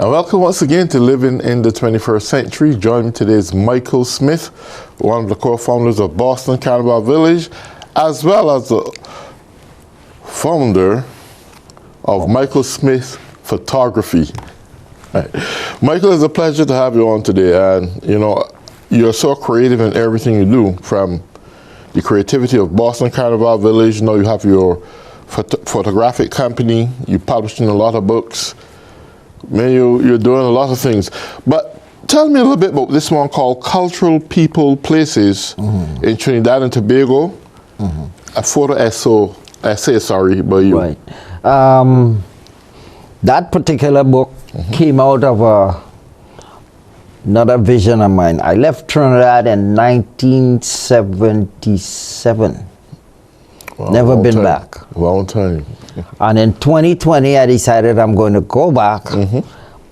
And welcome once again to Living in the 21st Century. Joining me today is Michael Smith, one of the co-founders of Boston Carnival Village, as well as the founder of Michael Smith Photography. Right. Michael, it's a pleasure to have you on today. And you know, you're so creative in everything you do, from the creativity of Boston Carnival Village. You know, you have your photographic company, you're publishing a lot of books. Man, you're doing a lot of things. But tell me a little bit about this one called Cultural People Places in Trinidad and Tobago. A photo essay by you. Right. That particular book came out of another vision of mine. I left Trinidad in 1977. Wow, Never been back. Long time. And in 2020, I decided I'm going to go back,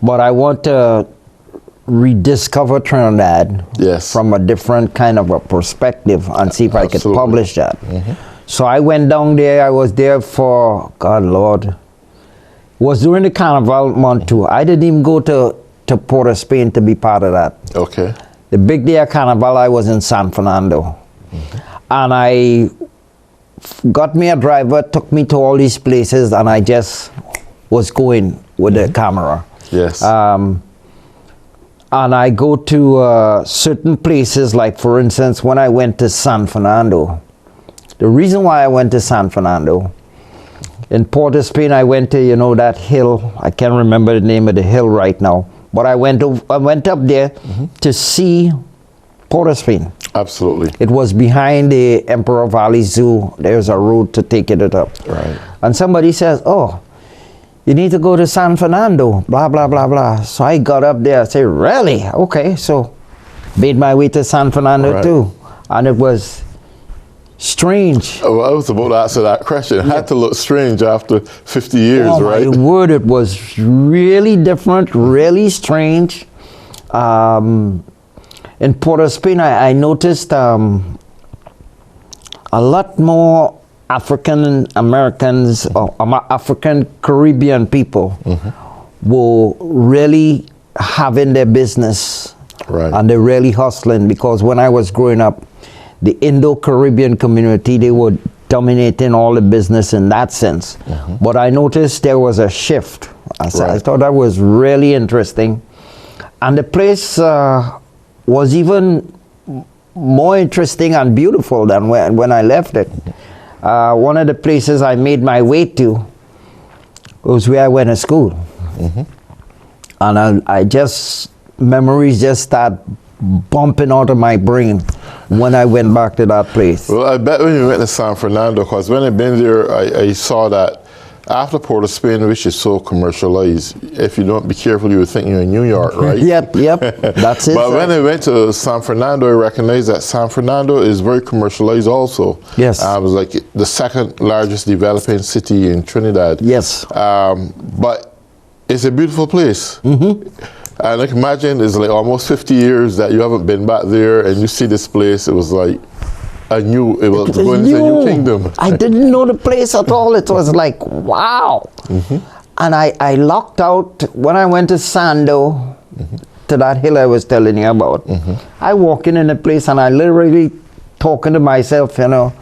but I want to rediscover Trinidad from a different kind of a perspective and see if I could publish that. So I went down there. I was there for, God Lord, it was during the Carnival month too. I didn't even go to Port of Spain to be part of that. Okay. The big day of Carnival, I was in San Fernando. And I got me a driver, took me to all these places, and I just was going with the camera. Yes. And I go to certain places, like for instance, when I went to San Fernando. The reason why I went to San Fernando, in Port of Spain, I went to, you know, that hill. I can't remember the name of the hill right now, but I went up there to see Port of Spain. Absolutely. It was behind the Emperor Valley Zoo. There's a road to take it up. Right. And somebody says, oh, you need to go to San Fernando, blah, blah, blah, blah. So I got up there. I said, really? Okay. So made my way to San Fernando too. And it was strange. Well, I was about to answer that question. It had to look strange after 50 years, right? Oh my word, it was really different, really strange. In Port of Spain, I noticed a lot more African Americans or African Caribbean people were really having their business, and they're really hustling, because when I was growing up, the Indo-Caribbean community, they were dominating all the business in that sense. But I noticed there was a shift. I thought that was really interesting. And the place was even more interesting and beautiful than when I left it. One of the places I made my way to was where I went to school. And I just, memories just start bumping out of my brain when I went back to that place. Well, I bet when you went to San Fernando, because when I've been there, I saw that after Port of Spain, which is so commercialized, if you don't be careful, you would think you're in New York, right? Yep, that's it. But when I went to San Fernando, I recognized that San Fernando is very commercialized also. Yes. It was like the second largest developing city in Trinidad. Yes. But it's a beautiful place. And I can imagine it's like almost 50 years that you haven't been back there, and you see this place. It was like it was going into a new kingdom. I didn't know the place at all. It was like, wow. And I locked out when I went to Sando, to that hill I was telling you about. I walk in the place and I literally talking to myself, you know.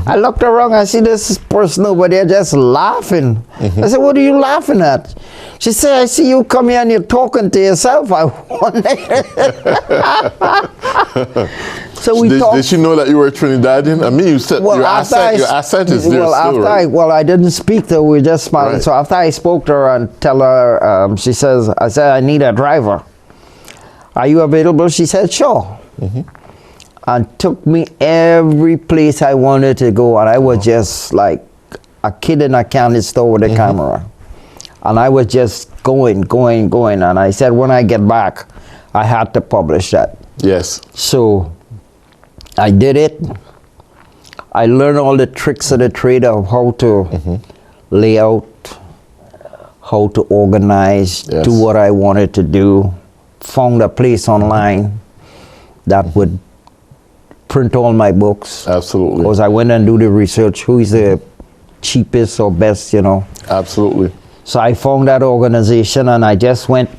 I looked around, I see this person over there just laughing. I said, what are you laughing at? She said, I see you come here and you're talking to yourself. I wonder. So we talked. Did she know that you were Trinidadian? I mean, you said your accent is there still, right? I didn't speak to her, we just smiling. So after I spoke to her and tell her, I said, I need a driver. Are you available? She said, sure. And took me every place I wanted to go, and I was just like a kid in a candy store with a camera. And I was just going, and I said when I get back, I had to publish that. Yes. So I did it. I learned all the tricks of the trade of how to lay out, how to organize, do what I wanted to do. Found a place online that would print all my books. Absolutely. Because I went and do the research, who is the cheapest or best, you know. Absolutely. So I found that organization and I just went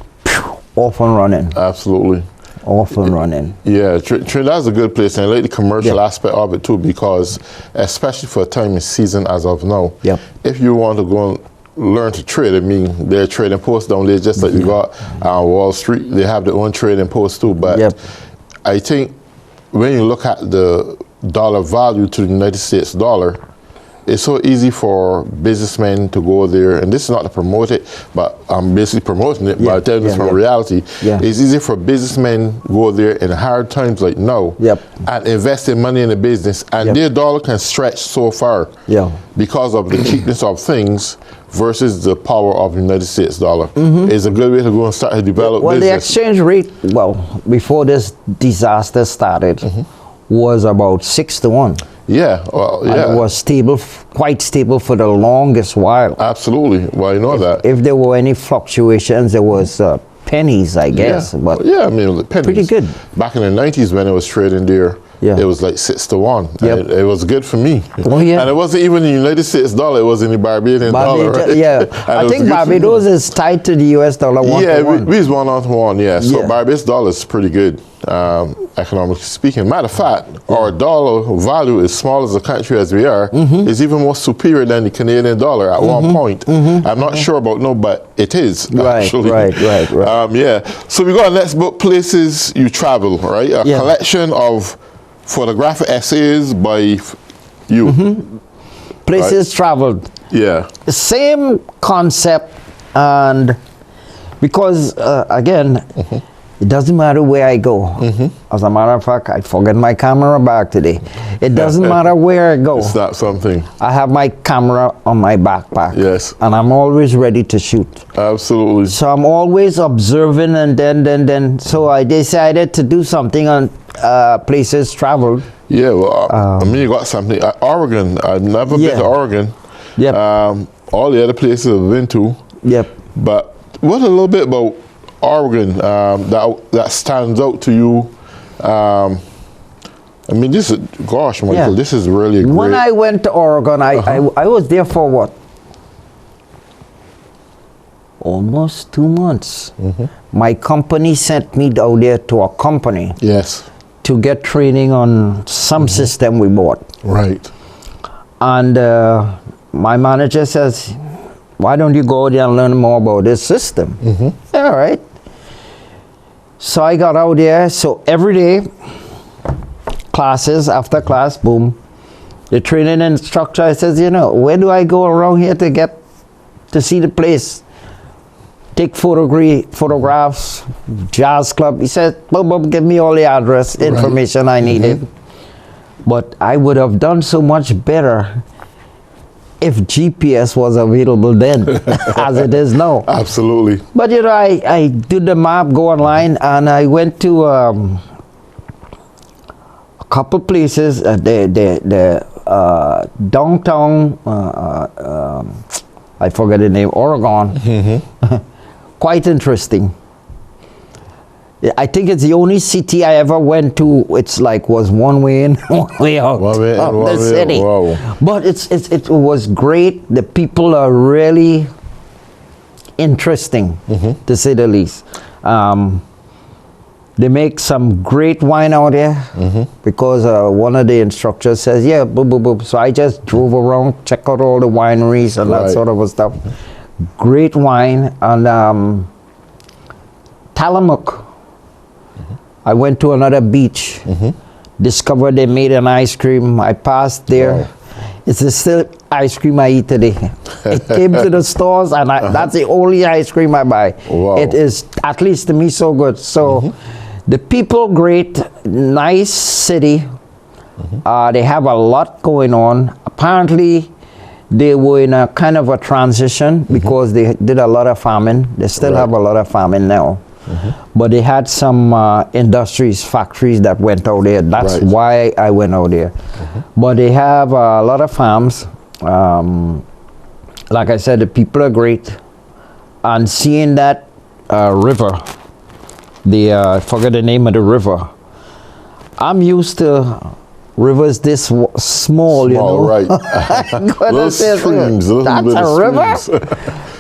off and running. Absolutely. Off and running. Yeah, Trinidad's a good place, and I like the commercial Yeah. aspect of it too, because especially for a time in season as of now, Yep. if you want to go and learn to trade, I mean, there are trading posts down there, just like you got on Wall Street. They have their own trading posts too, but Yep. I think when you look at the dollar value to the United States dollar, it's so easy for businessmen to go there, and this is not to promote it, but I'm basically promoting it by telling this from reality. Yeah. It's easy for businessmen to go there in hard times like now Yep. and invest in money in the business, and Yep. their dollar can stretch so far Yeah. because of the cheapness of things versus the power of the United States dollar. It's a good way to go and start to develop Well, the business. exchange rate, well, before this disaster started, was about 6-1. Yeah, well, And yeah, it was stable, quite stable for the longest while. absolutely. Well, you know that. If there were any fluctuations, there was pennies, I guess. Yeah. But yeah, I mean, the pennies. pretty good. Back in the 90s when it was trading there, Yeah. it was like 6-1. Yep. And it was good for me. Oh, yeah. And it wasn't even the United States dollar, it was in the Barbadian dollar, right? Yeah, And I it was think good for me. Barbados is tied to the US dollar 1 Yeah, to 1. we was 1-1, yeah. So Yeah. Barbados dollar is pretty good, economically speaking. Matter of fact, our dollar value, as small as a country as we are, is even more superior than the Canadian dollar at one point. I'm not sure about no, but it is Right, actually. right. Yeah. So we got our next book, Places You Travel, right? A Yeah. collection of photographic essays by you. Places traveled. Yeah. The same concept, and because, again, it doesn't matter where I go. As a matter of fact, I forgot my camera bag today. It doesn't matter where I go. It's not something. I have my camera on my backpack. Yes. And I'm always ready to shoot. Absolutely. So I'm always observing, and then. So I decided to do something on places traveled. Yeah, well, I mean, you got something. Oregon, I've never been Yeah. to Oregon. Yep. All the other places I've been to. Yep. But what a little bit about Oregon that stands out to you? I mean, this is, gosh, Michael, Yeah. this is really great. When I went to Oregon, I was there for what? Almost 2 months. My company sent me down there to a company Yes, to get training on some system we bought. right. And my manager says, why don't you go there and learn more about this system? All right. So I got out there. So every day, classes, after class, boom. The training instructor says, where do I go around here to get to see the place? Take photographs, jazz club. He said, boom, boom, give me all the address, information I needed. But I would have done so much better if GPS was available then, as it is now. Absolutely. But I did the map, go online, and I went to a couple places. The downtown, I forget the name, Oregon. Quite interesting. I think it's the only city I ever went to. It's like was one way in, one way out One way in, of one the way out. city. Wow. But it was great. The people are really interesting, to say the least. They make some great wine out there because one of the instructors says, yeah, boop, boop, boop. So I just drove around, check out all the wineries and that sort of stuff. Great wine. And Tillamook, I went to another beach, discovered they made an ice cream. I passed there. Wow. It's the still ice cream I eat today. It came to the stores, and that's the only ice cream I buy. Wow. It is, at least to me, so good. So the people, great, nice city. They have a lot going on. Apparently, they were in a kind of a transition because they did a lot of farming. They still have a lot of farming now. But they had some industries, factories that went out there. That's why I went out there. But they have a lot of farms. Like I said, the people are great. And seeing that river, I forget the name of the river. I'm used to rivers this small, you know. Right. Little streams, that's a river?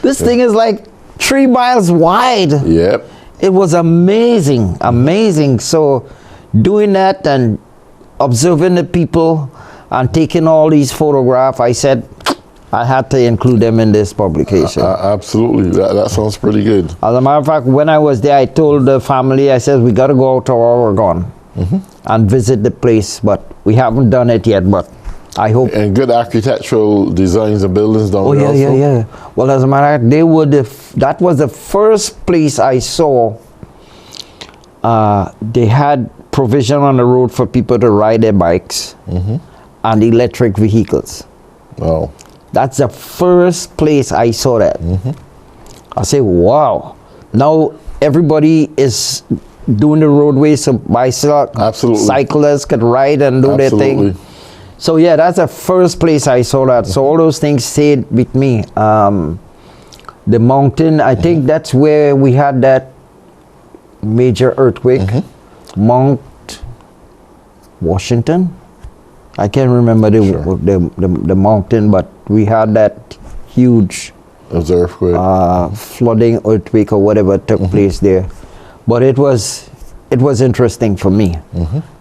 This thing is like 3 miles wide. Yep. It was amazing, amazing. So doing that and observing the people and taking all these photographs, I said I had to include them in this publication. Absolutely, that sounds pretty good. As a matter of fact, when I was there, I told the family, I said, we got to go out to Oregon and visit the place, but we haven't done it yet, but I hope. And good architectural designs and buildings down there. Yeah. Well, as a matter of fact, they were that was the first place I saw. They had provision on the road for people to ride their bikes and electric vehicles. Wow. That's the first place I saw that. I say, wow. Now everybody is doing the roadways so cyclists could ride and do their thing. So yeah, that's the first place I saw that. So all those things stayed with me. The mountain, I think that's where we had that major earthquake. Mount Washington. I can't remember the mountain, but we had that huge earthquake, flooding earthquake or whatever took place there. But it was interesting for me,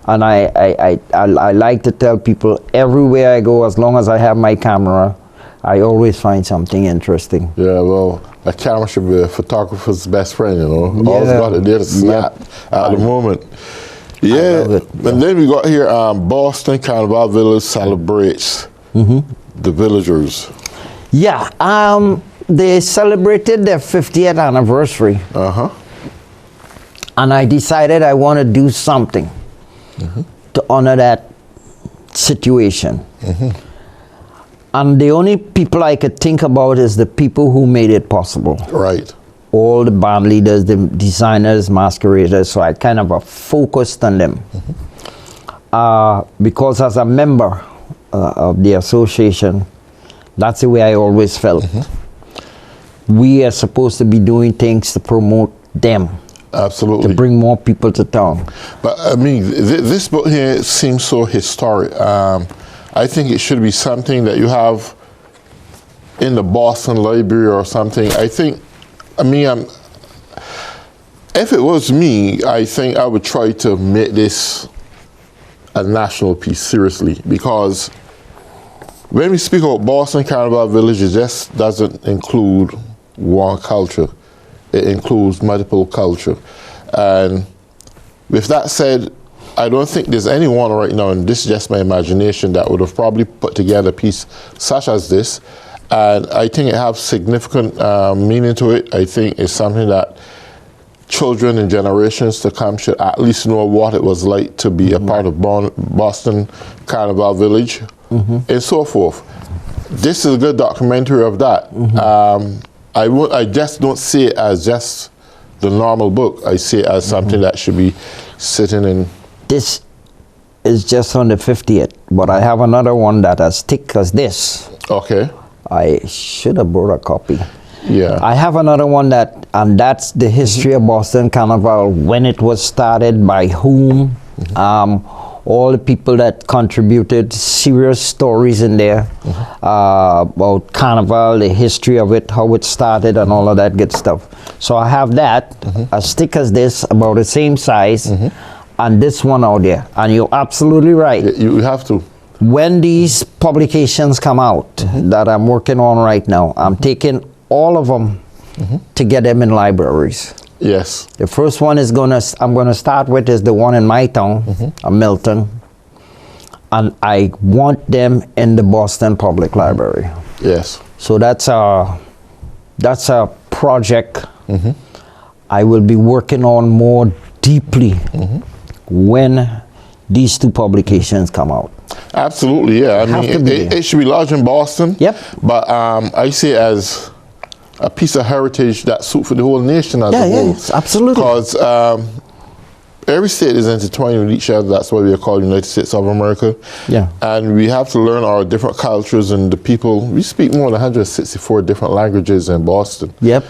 and I like to tell people everywhere I go, as long as I have my camera, I always find something interesting. Yeah, well, a camera should be a photographer's best friend, you know. Always got it there to snap at the moment. Yeah, and then we got here, Boston Carnival Village celebrates the villagers. Yeah, they celebrated their 50th anniversary. And I decided I want to do something to honor that situation. And the only people I could think about is the people who made it possible. Right. All the band leaders, the designers, masqueraders, so I kind of focused on them. Because as a member of the association, that's the way I always felt. We are supposed to be doing things to promote them. Absolutely. To bring more people to town. But I mean, this book here seems so historic. I think it should be something that you have in the Boston Library or something. If it was me, I think I would try to make this a national piece, seriously, because when we speak about Boston Carnival Village, it just doesn't include one culture. It includes multiple culture. And with that said, I don't think there's anyone right now, and this is just my imagination, that would have probably put together a piece such as this. And I think it has significant meaning to it. I think it's something that children and generations to come should at least know what it was like to be a part of Boston Carnival Village and so forth. This is a good documentary of that. I just don't see it as just the normal book. I see it as something that should be sitting in. This is just on the 50th, but I have another one that as thick as this. Okay. I should have brought a copy. Yeah. I have another one and that's the history of Boston Carnival, when it was started, by whom, all the people that contributed, serious stories in there about Carnival, the history of it, how it started, and all of that good stuff. So I have that, as thick as this, about the same size, and this one out there. And you're absolutely right. You have to. When these publications come out that I'm working on right now, I'm taking all of them to get them in libraries. Yes. The first one I'm gonna start with is the one in my town, Milton, and I want them in the Boston Public Library. Yes. So that's a project I will be working on more deeply when these two publications come out. Absolutely, yeah. I mean, it should be large in Boston. Yep. But I see it as a piece of heritage that suits for the whole nation as a whole. Yes, absolutely. Because every state is intertwined with each other. That's why we are called United States of America. Yeah. And we have to learn our different cultures and the people. We speak more than 164 different languages in Boston. Yep.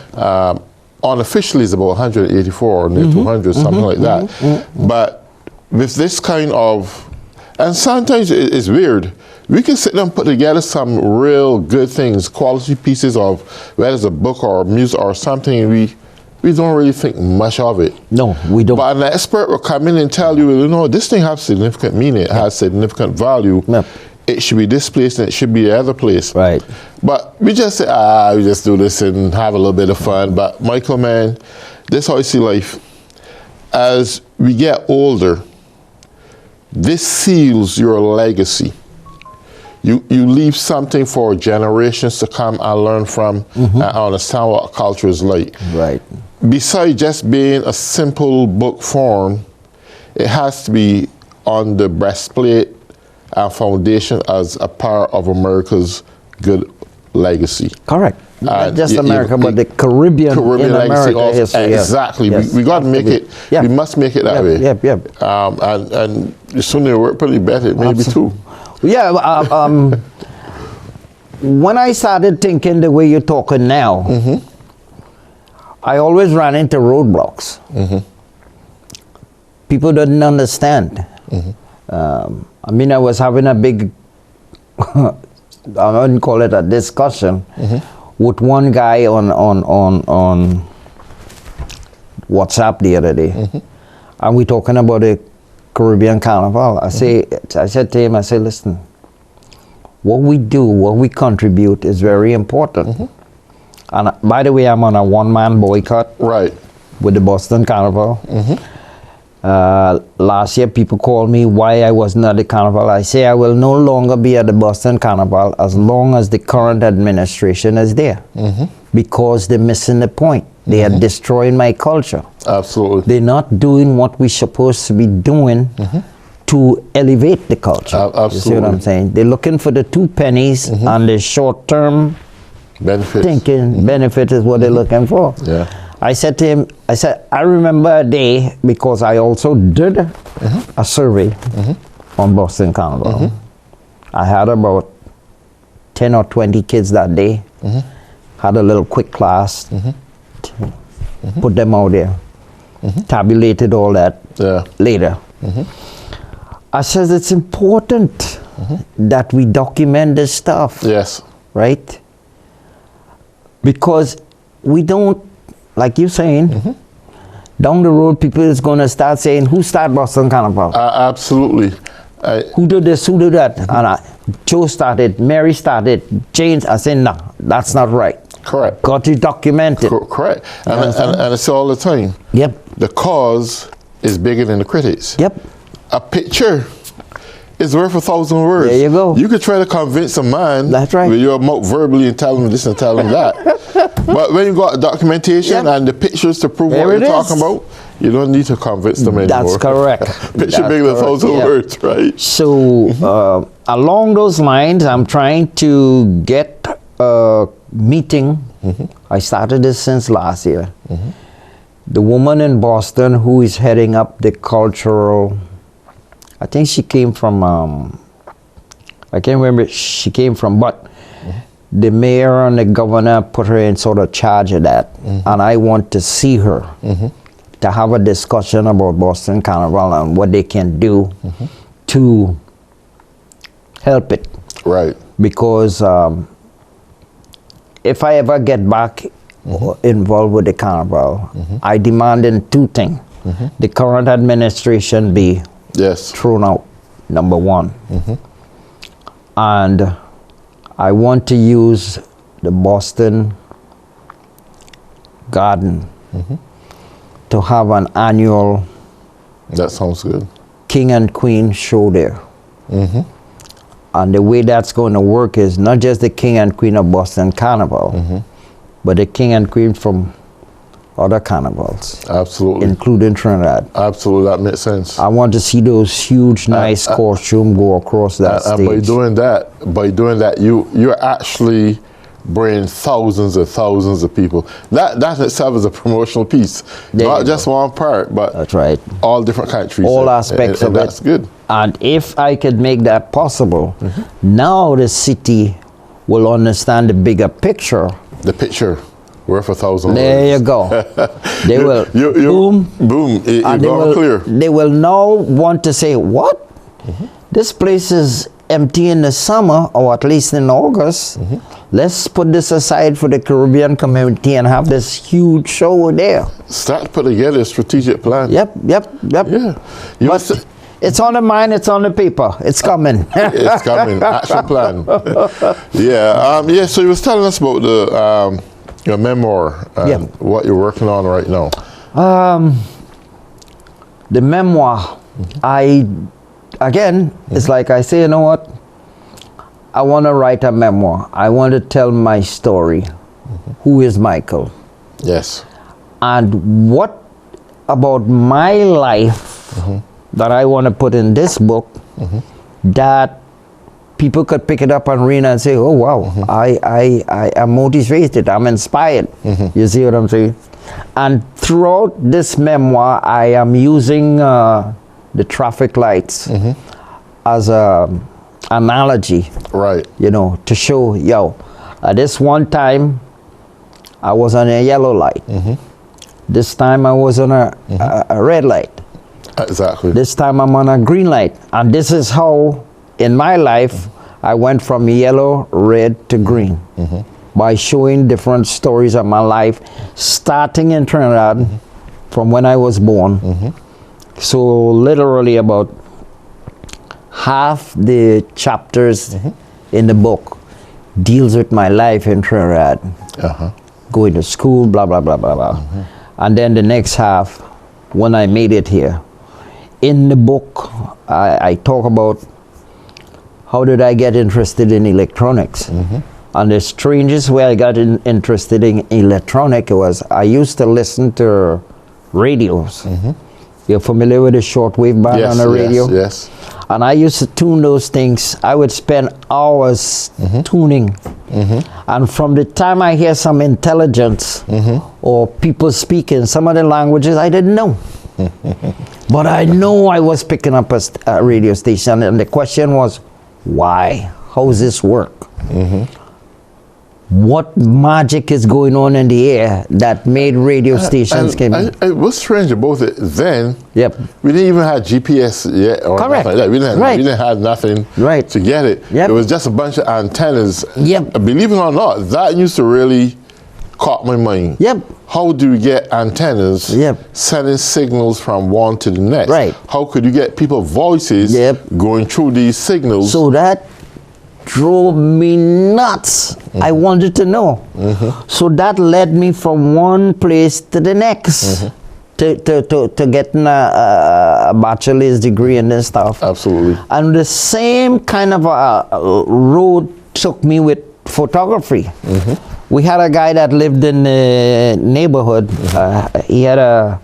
Unofficially, it's about 184 or near 200, something like that. But with this kind of, and sometimes it's weird, we can sit down and put together some real good things, quality pieces of, whether it's a book or music or something, we we don't really think much of it. No, we don't. But an expert will come in and tell you, this thing has significant meaning, it has significant value. Yep. It should be this place and it should be the other place. Right. But we just say, we just do this and have a little bit of fun. But Michael, man, this is how I see life. As we get older, this seals your legacy. You leave something for generations to come and learn from and understand what culture is like. Right. Besides just being a simple book form, it has to be on the breastplate and foundation as a part of America's good legacy. Correct. Not just America, but the Caribbean Caribbean in legacy America. also, exactly. Yes. We got to make it. Yep. We must make it that way. Yep. And the sooner it work, probably better, maybe too. Yeah. When I started thinking the way you're talking now, I always ran into roadblocks. People didn't understand. I mean, I was having a big, I wouldn't call it a discussion, with one guy on WhatsApp the other day. And we talking about the Caribbean Carnival. I said to him, I said, listen, what we do, what we contribute is very important. And by the way, I'm on a one-man boycott with the Boston Carnival. Last year, people called me why I was not at the carnival. I say I will no longer be at the Boston Carnival as long as the current administration is there, because they're missing the point. They are destroying my culture. Absolutely. They're not doing what we're supposed to be doing to elevate the culture. Absolutely. You see what I'm saying? They're looking for the 2 pennies and the short-term thinking benefit is what they're looking for. Yeah. I said to him, I remember a day, because I also did a survey on Boston Carnival. I had about 10 or 20 kids that day, had a little quick class, put them out there, tabulated all that later. I says it's important that we document this stuff. Yes. Right? Because we don't, like you're saying, down the road, people is going to start saying, who started Boston Carnival? Absolutely. Who did this, who did that? And Joe started, Mary started, James. I said, no, that's not right. Correct. Got to document it. Correct. And it's all the time. Yep. The cause is bigger than the critics. Yep. A picture is worth 1,000 words. There you go. You could try to convince a man That's right. with your mouth verbally and tell him this and tell him that. But when you got documentation and the pictures to prove what you're talking about, you don't need to convince them anymore. That's correct. Picture bigger than 1,000 words, right? So along those lines, I'm trying to get a meeting. I started this since last year. The woman in Boston who is heading up the cultural, I think she came from, I can't remember, she came from, but the mayor and the governor put her in sort of charge of that. And I want to see her to have a discussion about Boston Carnival and what they can do to help it. Right. Because if I ever get back involved with the carnival, I demand in 2 things. The current administration be thrown out, number 1. And I want to use the Boston Garden to have an annual That sounds good. King and Queen show there. And the way that's going to work is not just the King and Queen of Boston Carnival, but the King and Queen from other carnivals. Absolutely. Including Trinidad. Absolutely, that makes sense. I want to see those huge, nice costumes go across that stage. And by doing that, you're actually bringing thousands of people. That itself is a promotional piece. Not just one part, but that's right. All different countries. All aspects of it. That's good. And if I could make that possible, now the city will understand the bigger picture. The picture worth 1,000 There words. you go. They will boom. They will now want to say, what? This place is empty in the summer, or at least in August. let's put this aside for the Caribbean community and have this huge show there. Start to put together a strategic plan. Yep. Yeah. But it's on the mind, it's on the paper. It's coming. It's coming. Action plan. Yeah. So you was telling us about the your memoir and what you're working on right now. The memoir, it's like I say, you know what? I want to write a memoir. I want to tell my story. Who is Michael? Yes. And what about my life that I want to put in this book that people could pick it up and read and say, oh wow, I am motivated, I'm inspired. You see what I'm saying? And throughout this memoir, I am using the traffic lights as a analogy, right? You know, to show, at this one time, I was on a yellow light. This time I was on a red light. Exactly. This time I'm on a green light. And this is how, in my life, I went from yellow, red to green. By showing different stories of my life, starting in Trinidad from when I was born. So literally about half the chapters in the book deals with my life in Trinidad. Going to school, blah, blah, blah, blah, blah. And then the next half, when I made it here. In the book, I talk about how did I get interested in electronics. And the strangest way I got interested in electronic was I used to listen to radios. You're familiar with the shortwave band on the radio? Yes. And I used to tune those things. I would spend hours tuning. And from the time I hear some intelligence or people speaking some of the languages I didn't know. But I know I was picking up a radio station, and the question was, why? How does this work? What magic is going on in the air that made radio stations came in? What's strange about it then? We didn't even have GPS yet or Correct. nothing like that. We didn't have nothing to get it. It was just a bunch of antennas. Believe it or not, that used to really caught my mind. How do you get antennas sending signals from one to the next? How could you get people's voices going through these signals? So that drove me nuts. I wanted to know. So that led me from one place to the next to getting a bachelor's degree in this stuff. Absolutely. And the same kind of road took me with photography. We had a guy that lived in the neighborhood. He had a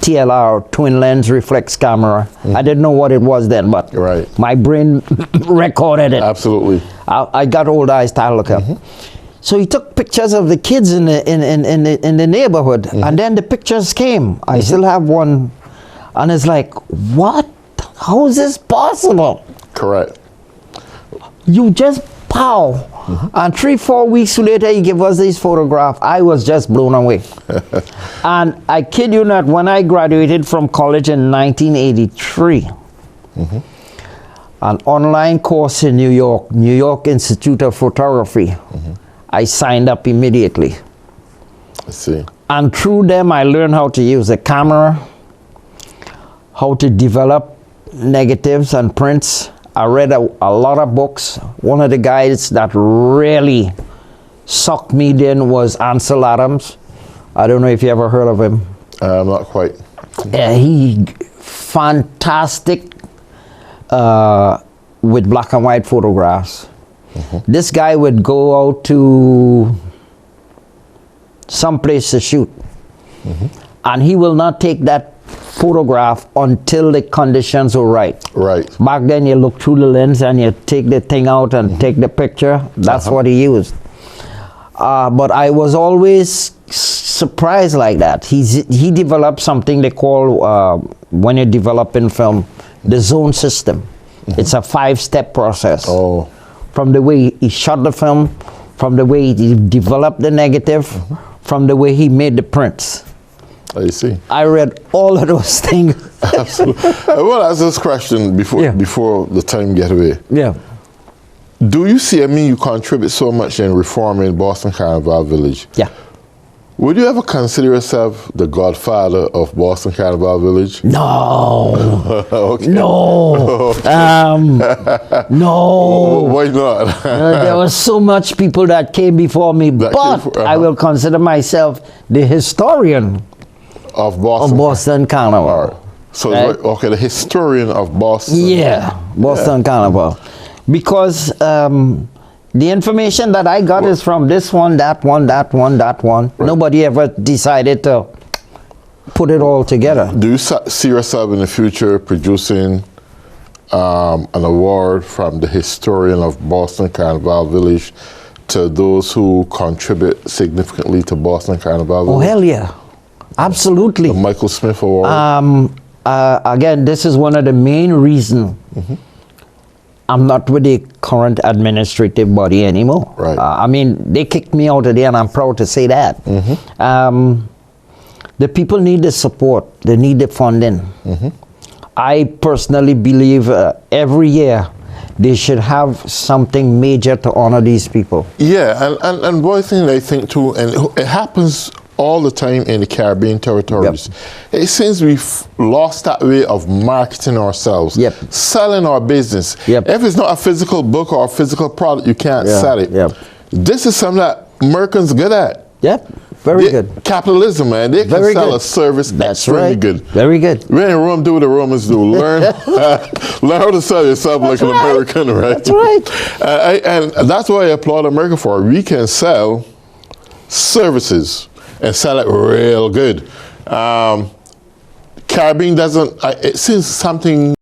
TLR, twin lens reflex camera. I didn't know what it was then, but my brain recorded it. Absolutely. I got old eyes to look up. So he took pictures of the kids in the neighborhood, and then the pictures came. I still have one, and it's like, what? How is this possible? Correct. You just pow. And 3-4 weeks later, he gave us this photograph. I was just blown away. And I kid you not, when I graduated from college in 1983, an online course in New York Institute of Photography, I signed up immediately. I see. And through them, I learned how to use a camera, how to develop negatives and prints. I read a lot of books. One of the guys that really sucked me in was Ansel Adams. I don't know if you ever heard of him. Not quite. He fantastic with black and white photographs. This guy would go out to some place to shoot, and he will not take that photograph until the conditions are right. Back then you look through the lens and you take the thing out and take the picture. That's what he used. But I was always surprised like that. He developed something they call, when you develop in film, the zone system. It's a 5-step process. From the way he shot the film, from the way he developed the negative, from the way he made the prints. I see. I read all of those things. Absolutely. Well, ask this question before the time get away. Do you see, you contribute so much in reforming Boston Carnival Village. Yeah. Would you ever consider yourself the godfather of Boston Carnival Village? No. Okay. No. No. Why not? There was so much people that came before me, but I will consider myself the historian of Boston, Boston Carnival. All right. So, right? okay, the historian of Boston. Yeah, Boston Carnival. Because the information that I got is from this one, that one, that one, that one. Right. Nobody ever decided to put it all together. Do you see yourself in the future producing an award from the historian of Boston Carnival Village to those who contribute significantly to Boston Carnival Village? Oh, hell yeah. Absolutely. The Michael Smith Award? Again, this is one of the main reasons I'm not with the current administrative body anymore. Right. They kicked me out of there, and I'm proud to say that. The people need the support. They need the funding. I personally believe every year they should have something major to honor these people. Yeah, and one thing I think too, and it happens all the time in the Caribbean territories. Yep. It seems we've lost that way of marketing ourselves, selling our business. If it's not a physical book or a physical product, you can't sell it. This is something that Americans are good at. Very good. Capitalism, man. They can sell a service that's really good. Very good. We're in Rome, do what the Romans do. Learn, learn how to sell yourself like an American, right? That's right. And that's why I applaud America for it. We can sell services and sell it real good. Caribbean doesn't, it seems something